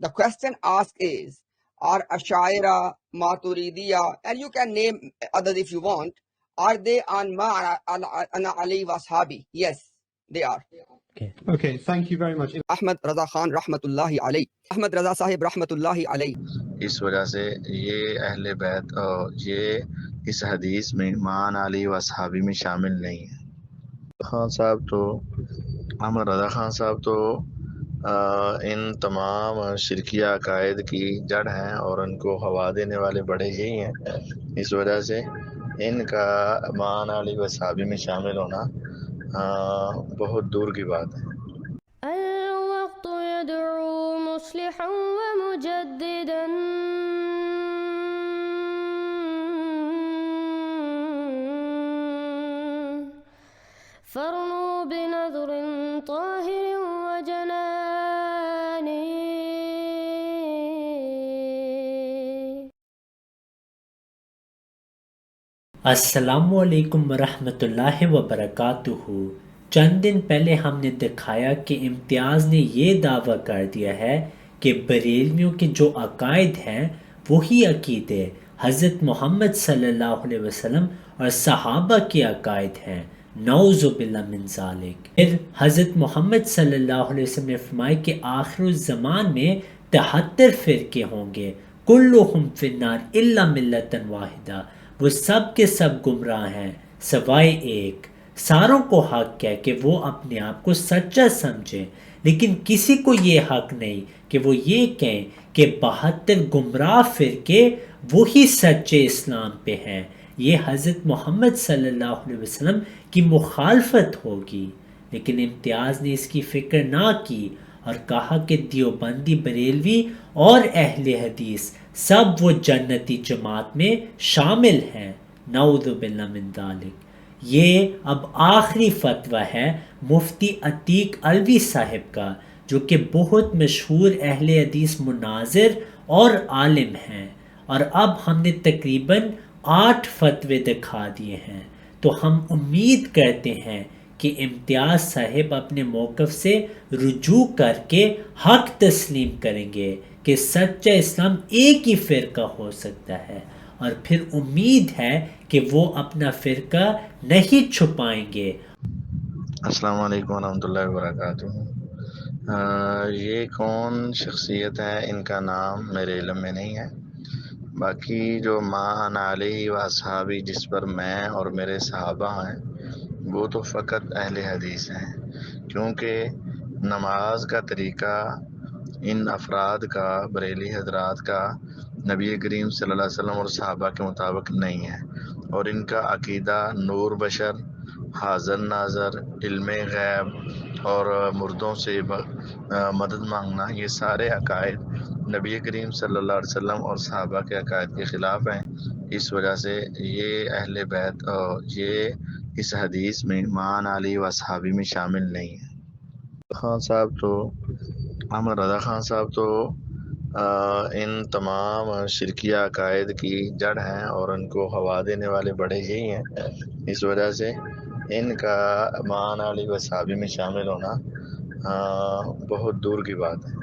The question asked is, are Ashaira, Maturidiya, and you can name others if you want, are they on Ma ana Ali Washabi? Yes, they are. Okay, thank you very much. Ahmad Raza Khan Rahmatullahi alayh. Ahmad Raza Sahib Rahmatullahi alayh. اس وجہ سے یہ اہل بیت اور یہ اس حدیث میں مان علی و صحابی میں شامل نہیں ہے۔ خان صاحب تو احمد رضا خان صاحب تو ان تمام شرکیہ عقائد کی جڑ ہیں اور ان کو ہوا دینے والے بڑے یہی ہیں۔ اس وجہ سے ان کا مان علی و صحابی میں شامل ہونا بہت دور کی بات ہے۔ الوقت يدعو مصلحا ومجددا فرنوا بنظر طاهر وجنان السلام علیکم ورحمۃ اللہ وبرکاتہ۔ چند دن پہلے ہم نے دکھایا کہ امتیاز نے یہ دعویٰ کر دیا ہے کہ بریلویوں کے جو عقائد ہیں وہی عقیدے حضرت محمد صلی اللہ علیہ وسلم اور صحابہ کے عقائد ہیں، نعوذ باللہ من ذالک۔ پھر حضرت محمد صلی اللہ علیہ وسلم نے فرمایا کہ آخر الزمان میں 73 فرقے ہوں گے، کلہم فی النار الا ملۃ واحدہ، وہ سب کے سب گمراہ ہیں سوائے ایک۔ ساروں کو حق ہے کہ وہ اپنے آپ کو سچا سمجھیں، لیکن کسی کو یہ حق نہیں کہ وہ یہ کہیں کہ 72 گمراہ فرقے وہی سچے اسلام پہ ہیں۔ یہ حضرت محمد صلی اللہ علیہ وسلم کی مخالفت ہوگی۔ لیکن امتیاز نے اس کی فکر نہ کی اور کہا کہ دیوبندی، بریلوی اور اہل حدیث سب وہ جنتی جماعت میں شامل ہیں، نعوذ باللہ من ذالک۔ یہ اب آخری فتویٰ ہے مفتی عتیق علوی صاحب کا، جو کہ بہت مشہور اہل حدیث مناظر اور عالم ہیں، اور اب ہم نے تقریباً 8 فتوے دکھا دیے ہیں۔ تو ہم امید کرتے ہیں کہ امتیاز صاحب اپنے موقف سے رجوع کر کے حق تسلیم کریں گے کہ سچا اسلام ایک ہی فرقہ ہو سکتا ہے، اور پھر امید ہے کہ وہ اپنا فرقہ نہیں چھپائیں گے۔ السلام علیکم ورحمۃ اللہ وبرکاتہ۔ یہ کون شخصیت ہے، ان کا نام میرے علم میں نہیں ہے۔ باقی جو ما انا علیہ و اصحابی جس پر میں اور میرے صحابہ ہیں، وہ تو فقط اہل حدیث ہیں، کیونکہ نماز کا طریقہ ان افراد کا، بریلی حضرات کا، نبی کریم صلی اللہ علیہ وسلم اور صحابہ کے مطابق نہیں ہے، اور ان کا عقیدہ نور بشر، حاضر ناظر، علم غیب اور مردوں سے مدد مانگنا، یہ سارے عقائد نبی کریم صلی اللہ علیہ وسلم اور صحابہ کے عقائد کے خلاف ہیں۔ اس وجہ سے یہ اہل بیت اور یہ اس حدیث میں مان علی و صحابی میں شامل نہیں ہے۔ خان صاحب تو احمد رضا خان صاحب تو ان تمام شرکیہ عقائد کی جڑ ہیں اور ان کو ہوا دینے والے بڑے یہی ہیں۔ اس وجہ سے ان کا مان علی و صحابی میں شامل ہونا بہت دور کی بات ہے۔